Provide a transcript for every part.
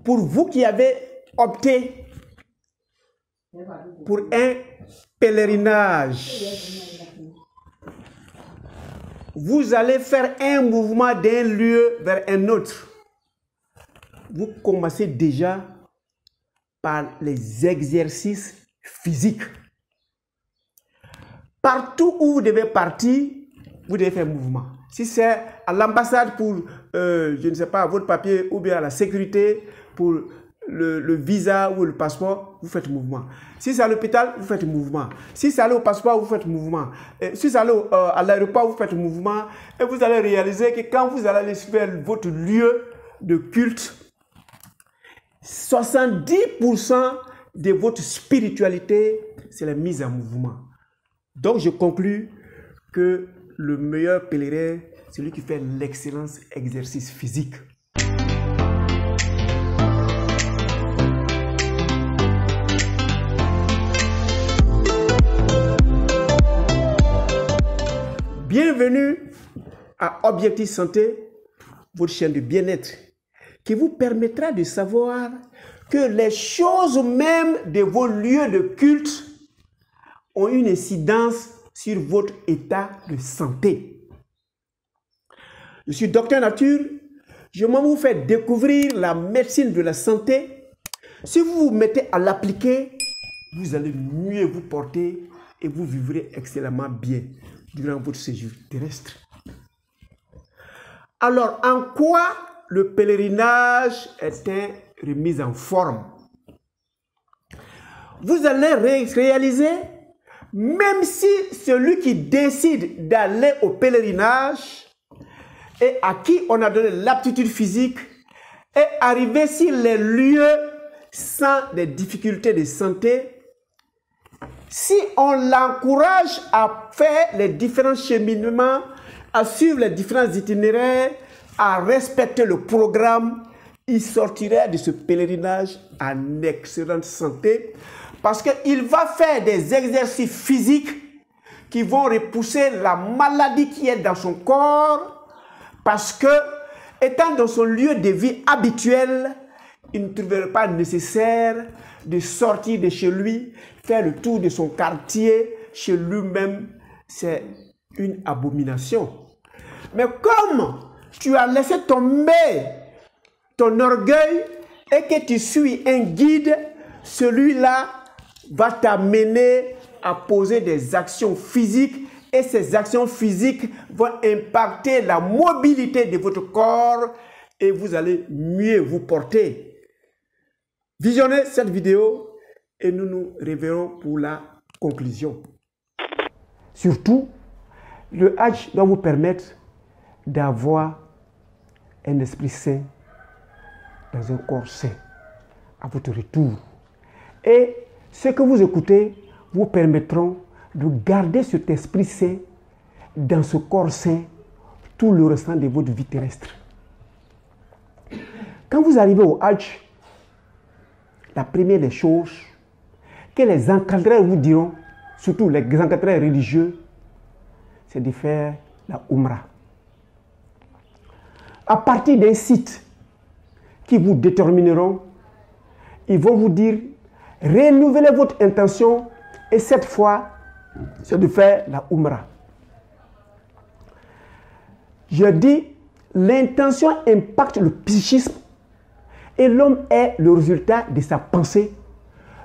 pour vous qui avez opté pour un pèlerinage, vous allez faire un mouvement d'un lieu vers un autre. Vous commencez déjà par les exercices physiques. Partout où vous devez partir, vous devez faire un mouvement. Si c'est à l'ambassade pour, je ne sais pas, votre papier, ou bien à la sécurité, pour le visa ou le passeport, vous faites mouvement. Si c'est à l'hôpital, vous faites mouvement. Si c'est allé au passeport, vous faites mouvement. Et si c'est allé à l'aéroport, vous faites mouvement. Et vous allez réaliser que quand vous allez faire votre lieu de culte, 70% de votre spiritualité, c'est la mise en mouvement. Donc, je conclus que le meilleur pèlerin, c'est celui qui fait l'excellence exercice physique. Bienvenue à Objectif Santé, votre chaîne de bien-être, qui vous permettra de savoir que les choses même de vos lieux de culte ont une incidence sur votre état de santé. Je suis Docteur Nature, je vais vous faire découvrir la médecine de la santé. Si vous vous mettez à l'appliquer, vous allez mieux vous porter et vous vivrez excellemment bien durant votre séjour terrestre. Alors, en quoi le pèlerinage est une remise en forme? Vous allez réaliser, même si celui qui décide d'aller au pèlerinage et à qui on a donné l'aptitude physique est arrivé sur les lieux sans des difficultés de santé, si on l'encourage à faire les différents cheminements, à suivre les différents itinéraires, à respecter le programme, il sortirait de ce pèlerinage en excellente santé parce qu'il va faire des exercices physiques qui vont repousser la maladie qui est dans son corps parce que, étant dans son lieu de vie habituel, il ne trouverait pas nécessaire de sortir de chez lui, faire le tour de son quartier, chez lui-même. C'est une abomination. Mais comme tu as laissé tomber ton orgueil et que tu suis un guide, celui-là va t'amener à poser des actions physiques et ces actions physiques vont impacter la mobilité de votre corps et vous allez mieux vous porter. Visionnez cette vidéo et nous nous reverrons pour la conclusion. Surtout, le Hajj doit vous permettre d'avoir un esprit sain dans un corps sain à votre retour. Et ce que vous écoutez vous permettront de garder cet esprit sain dans ce corps sain tout le restant de votre vie terrestre. Quand vous arrivez au Hajj, la première des choses que les encadreurs vous diront, surtout les encadreurs religieux, c'est de faire la Umrah. À partir d'un site qui vous détermineront, ils vont vous dire, renouvelez votre intention et cette fois, c'est de faire la Umrah. Je dis, l'intention impacte le psychisme et l'homme est le résultat de sa pensée.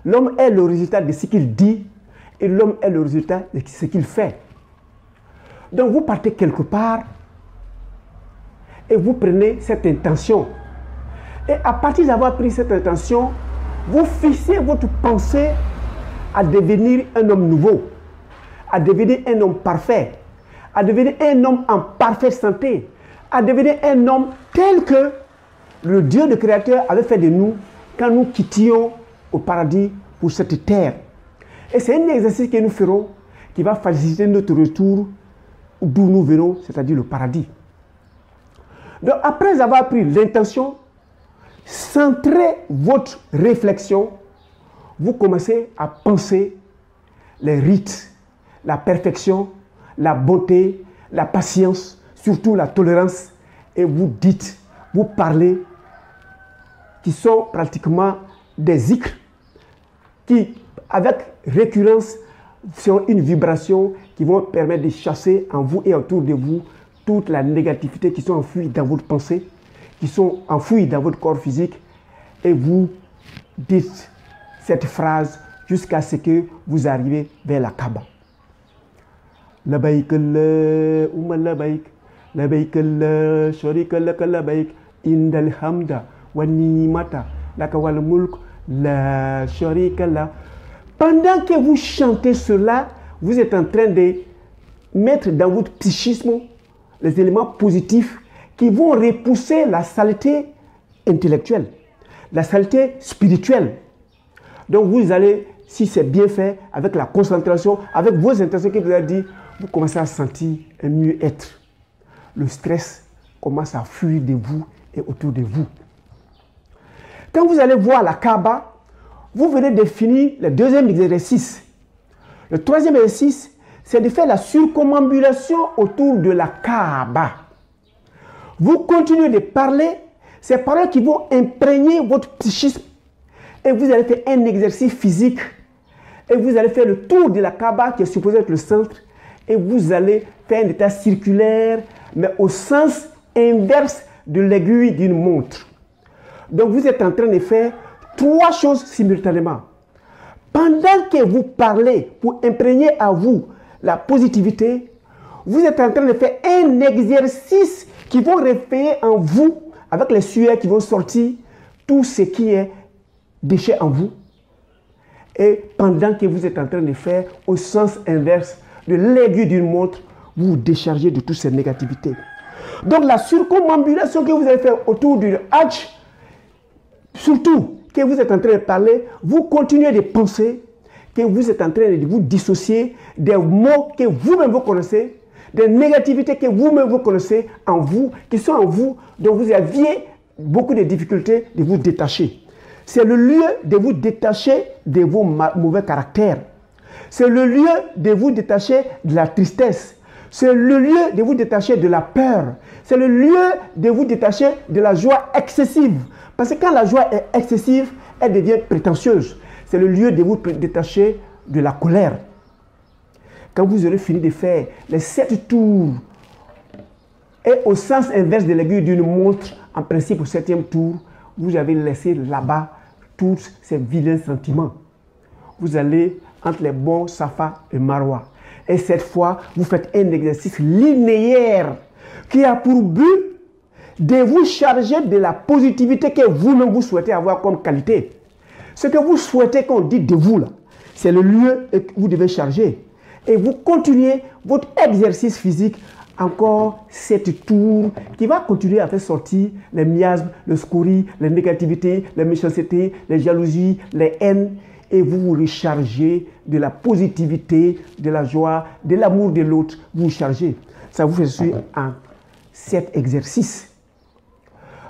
L'homme est le résultat de ce qu'il dit et l'homme est le résultat de ce qu'il fait. Donc vous partez quelque part et vous prenez cette intention. Et à partir d'avoir pris cette intention, vous fixez votre pensée à devenir un homme nouveau, à devenir un homme parfait, à devenir un homme en parfaite santé, à devenir un homme tel que le Dieu le Créateur avait fait de nous quand nous quittions au paradis pour cette terre. Et c'est un exercice que nous ferons qui va faciliter notre retour d'où nous venons, c'est-à-dire le paradis. Donc après avoir pris l'intention, centrez votre réflexion, vous commencez à penser les rites, la perfection, la beauté, la patience, surtout la tolérance, et vous dites, vous parlez qui sont pratiquement des zikrs, qui, avec récurrence, sont une vibration qui vont permettre de chasser en vous et autour de vous toute la négativité qui sont enfouies dans votre pensée, qui sont enfouies dans votre corps physique, et vous dites cette phrase jusqu'à ce que vous arrivez vers la Kaaba. Labaïk Allahumma labaïk, labaïk la sharika laka labaïk, indal hamda wa ni'mata laka wal mulk la sharika la. Pendant que vous chantez cela, vous êtes en train de mettre dans votre psychisme les éléments positifs qui vont repousser la saleté intellectuelle, la saleté spirituelle. Donc vous allez, si c'est bien fait, avec la concentration, avec vos intentions que vous avez dit, vous commencez à sentir un mieux-être. Le stress commence à fuir de vous et autour de vous. Quand vous allez voir la Kaaba, vous venez de finir le deuxième exercice. Le troisième exercice, c'est de faire la circumambulation autour de la Kaaba. Vous continuez de parler, ces paroles qui vont imprégner votre psychisme, et vous allez faire un exercice physique, et vous allez faire le tour de la Kaaba qui est supposé être le centre, et vous allez faire un état circulaire, mais au sens inverse de l'aiguille d'une montre. Donc vous êtes en train de faire trois choses simultanément. Pendant que vous parlez pour imprégner à vous la positivité, vous êtes en train de faire un exercice qui va réveiller en vous, avec les sueurs qui vont sortir, tout ce qui est déchet en vous. Et pendant que vous êtes en train de faire au sens inverse de l'aiguille d'une montre, vous vous déchargez de toutes ces négativités. Donc la circumambulation que vous allez faire autour du Hajj, surtout que vous êtes en train de parler, vous continuez de penser que vous êtes en train de vous dissocier des mots que vous-même vous connaissez, des négativités que vous-même vous connaissez en vous, qui sont en vous, dont vous aviez beaucoup de difficultés de vous détacher. C'est le lieu de vous détacher de vos mauvais caractères. C'est le lieu de vous détacher de la tristesse. C'est le lieu de vous détacher de la peur. C'est le lieu de vous détacher de la joie excessive. Parce que quand la joie est excessive, elle devient prétentieuse. C'est le lieu de vous détacher de la colère. Quand vous aurez fini de faire les 7 tours, et au sens inverse de l'aiguille d'une montre, en principe au 7e tour, vous avez laissé là-bas tous ces vilains sentiments. Vous allez entre les bons Safa et Marwa. Et cette fois, vous faites un exercice linéaire qui a pour but de vous charger de la positivité que vous-même vous souhaitez avoir comme qualité. Ce que vous souhaitez qu'on dise de vous, là, c'est le lieu que vous devez charger. Et vous continuez votre exercice physique encore 7 tours qui va continuer à faire sortir les miasmes, le scorie, les négativités, les méchancetés, les jalousies, les haines. Et vous vous rechargez de la positivité, de la joie, de l'amour de l'autre. Vous vous chargez. Ça vous fait suivre en 7 exercices.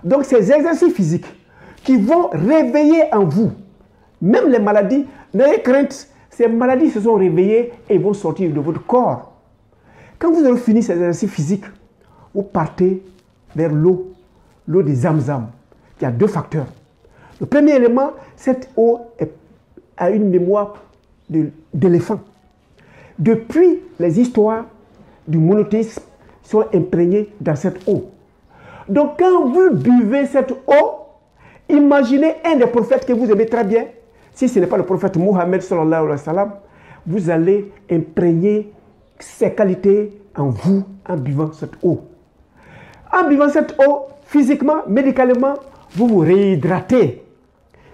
Donc ces exercices physiques qui vont réveiller en vous, même les maladies, n'ayez crainte, ces maladies se sont réveillées et vont sortir de votre corps. Quand vous aurez fini ces exercices physiques, vous partez vers l'eau de Zamzam, qui a 2 facteurs. Le premier élément, cette eau a une mémoire d'éléphant. Depuis, les histoires du monothéisme sont imprégnées dans cette eau. Donc quand vous buvez cette eau, imaginez un des prophètes que vous aimez très bien. Si ce n'est pas le prophète Mohammed sallallahu alayhi wa sallam, vous allez imprégner ses qualités en vous en buvant cette eau. En buvant cette eau, physiquement, médicalement, vous vous réhydratez.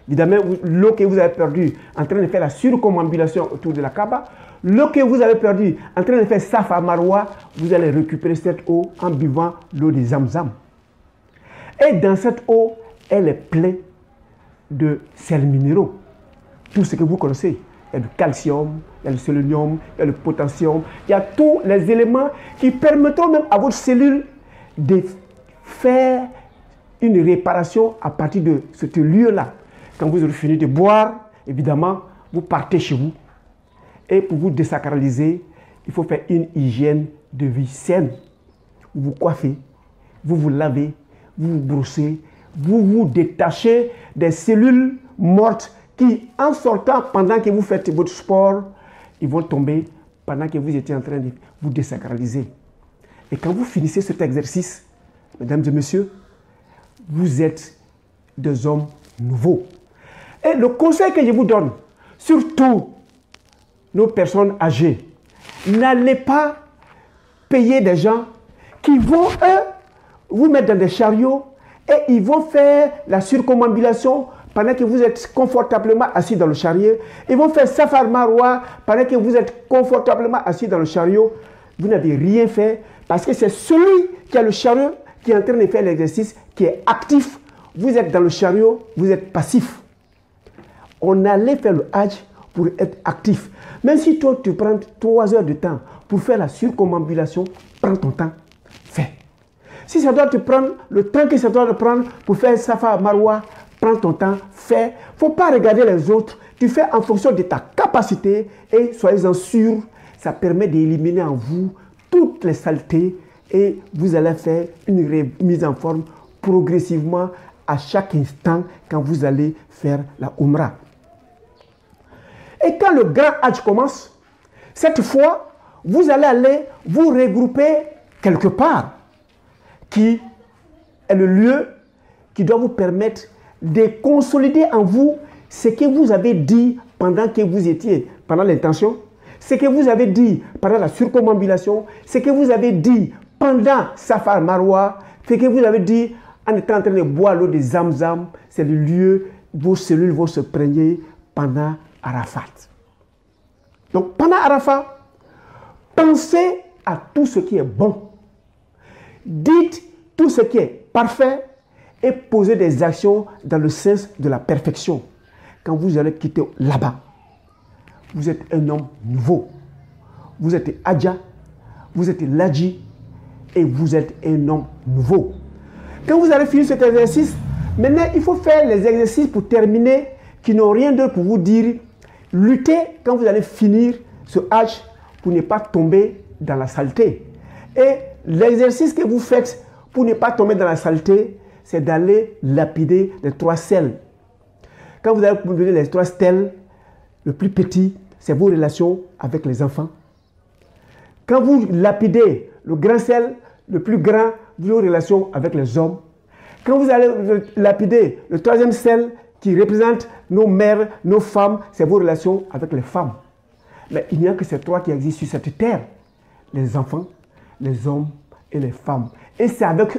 Évidemment, l'eau que vous avez perdue en train de faire la circumambulation autour de la Kaaba, l'eau que vous avez perdue en train de faire Safa Marwa, vous allez récupérer cette eau en buvant l'eau de Zamzam. Et dans cette eau, elle est pleine de sels minéraux. Tout ce que vous connaissez. Il y a du calcium, il y a le sélénium, il y a le potassium, il y a tous les éléments qui permettront même à votre cellule de faire une réparation à partir de ce lieu-là. Quand vous aurez fini de boire, évidemment, vous partez chez vous. Et pour vous désacraliser, il faut faire une hygiène de vie saine. Vous vous coiffez, vous vous lavez, vous vous brossez, vous vous détachez des cellules mortes qui, en sortant pendant que vous faites votre sport, ils vont tomber pendant que vous étiez en train de vous désacraliser. Et quand vous finissez cet exercice, mesdames et messieurs, vous êtes des hommes nouveaux. Et le conseil que je vous donne, surtout nos personnes âgées, n'allez pas payer des gens qui vont, eux, vous mettre dans des chariots et ils vont faire la circumambulation pendant que vous êtes confortablement assis dans le chariot. Ils vont faire Safar Marwa pendant que vous êtes confortablement assis dans le chariot. Vous n'avez rien fait parce que c'est celui qui a le chariot qui est en train de faire l'exercice qui est actif. Vous êtes dans le chariot, vous êtes passif. On allait faire le Hajj pour être actif. Même si toi, tu prends 3 heures de temps pour faire la circumambulation, prends ton temps, fais. Si ça doit te prendre le temps que ça doit te prendre pour faire Safa Marwa, prends ton temps, fais. Il ne faut pas regarder les autres. Tu fais en fonction de ta capacité et soyez-en sûrs, ça permet d'éliminer en vous toutes les saletés et vous allez faire une remise en forme progressivement à chaque instant quand vous allez faire la Umrah. Et quand le grand Hajj commence, cette fois, vous allez aller vous regrouper quelque part qui est le lieu qui doit vous permettre de consolider en vous ce que vous avez dit pendant que vous étiez, pendant l'intention, ce que vous avez dit pendant la circumambulation, ce que vous avez dit pendant Safar Marwa, ce que vous avez dit en étant en train de boire l'eau de Zamzam, c'est le lieu où vos cellules vont se prégner pendant Arafat. Donc pendant Arafat, pensez à tout ce qui est bon. Dites tout ce qui est parfait et posez des actions dans le sens de la perfection. Quand vous allez quitter là-bas, vous êtes un homme nouveau. Vous êtes Hadja, vous êtes Ladji et vous êtes un homme nouveau. Quand vous allez finir cet exercice, maintenant il faut faire les exercices pour terminer qui n'ont rien d'autre pour vous dire. Luttez quand vous allez finir ce Hajj pour ne pas tomber dans la saleté. Et l'exercice que vous faites pour ne pas tomber dans la saleté, c'est d'aller lapider les 3 stèles. Quand vous allez donner les 3 stèles, le plus petit, c'est vos relations avec les enfants. Quand vous lapidez le grand stèle, le plus grand, vos relations avec les hommes. Quand vous allez lapider le 3e stèle, qui représente nos mères, nos femmes, c'est vos relations avec les femmes. Mais il n'y a que ces 3 qui existent sur cette terre. Les enfants, les hommes et les femmes. Et c'est avec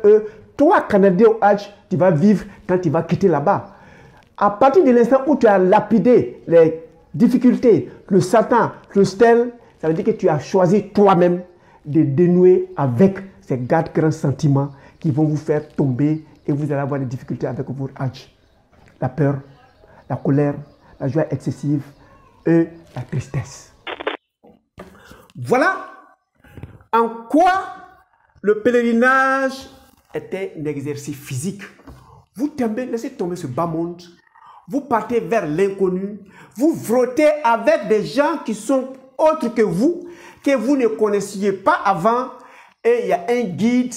eux, toi, Canadien au Hajj, tu vas vivre quand tu vas quitter là-bas. À partir de l'instant où tu as lapidé les difficultés, le Satan, le stèle, ça veut dire que tu as choisi toi-même de dénouer avec ces 4 grands sentiments qui vont vous faire tomber et vous allez avoir des difficultés avec votre Hajj. La peur, la colère, la joie excessive et la tristesse. Voilà en quoi le pèlerinage était un exercice physique. Vous tombez, laissez tomber ce bas monde, vous partez vers l'inconnu, vous frottez avec des gens qui sont autres que vous ne connaissiez pas avant, et il y a un guide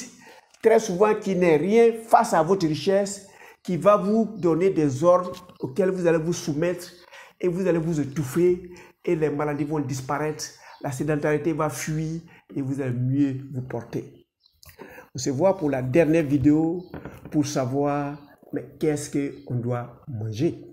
très souvent qui n'est rien face à votre richesse, qui va vous donner des ordres auxquels vous allez vous soumettre et vous allez vous étouffer et les maladies vont disparaître, la sédentarité va fuir et vous allez mieux vous porter. On se voit pour la dernière vidéo pour savoir mais qu'est-ce qu'on doit manger.